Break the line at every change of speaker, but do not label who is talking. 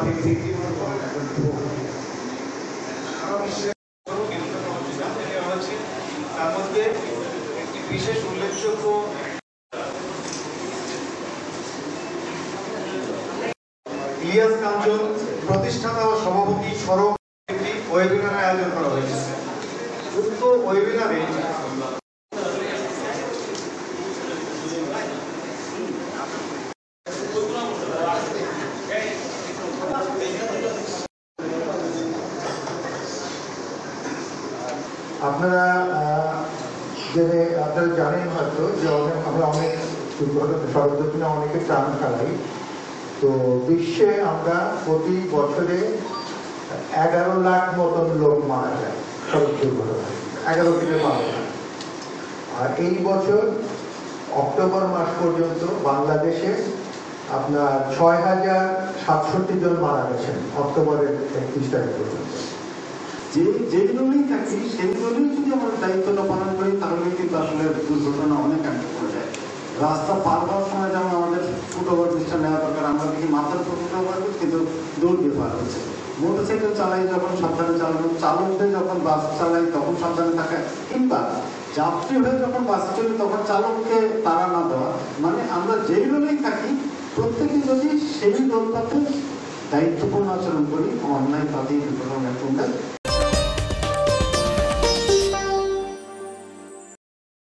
অতিথি তার মধ্যে একটি বিশেষ উল্লেখযোগ্য ইলিয়াস কাঞ্চন প্রতিষ্ঠাতা ও সভাপতি স্বরূপ একটি ওয়েবিনারের আয়োজন করা হয়েছে। উক্ত ওয়েবিনারে
আপনারা জানেন হয়তো যে আমরা অনেক সর্বদক্ষিণে অনেকে প্রাণ হারাই। তো বিশ্বে আমরা প্রতি বছরে 11 লাখ মতন লোক মারা যায় সড়ক দুর্ঘটনায়, 11 থেকে 12 লাখ। আর এই বছর অক্টোবর মাস পর্যন্ত বাংলাদেশে আপনার 6,067 জন মারা গেছেন অক্টোবরের 31 তারিখ পর্যন্ত।
যেগুলোই থাকি সেগুলোই যদি আমরা দায়িত্বটা পালন করি তাহলে কিন্তু আসলে দুর্ঘটনা অনেক আগে পড়ে যায়। রাস্তা পার হওয়ার সময় যেমন আমাদের ফুটওভার ব্রিজটা নেওয়া দরকার, আমরা দেখি মাথার উপর ফুটওভার কিন্তু দৌড় দিয়ে পার হচ্ছে। মোটরসাইকেল চালাই যখন সাবধানে চালানো, চালকদের যখন বাস চালাই তখন সাবধানে থাকা, কিংবা যাত্রী হয়ে যখন বাসে চলি তখন চালককে তাড়া না দেওয়া। মানে আমরা যেগুলোই থাকি প্রত্যেকে যদি সেই দলটাতে দায়িত্বপূর্ণ আচরণ করি, অন্যায় তাদের দুর্ঘটনা কমবে।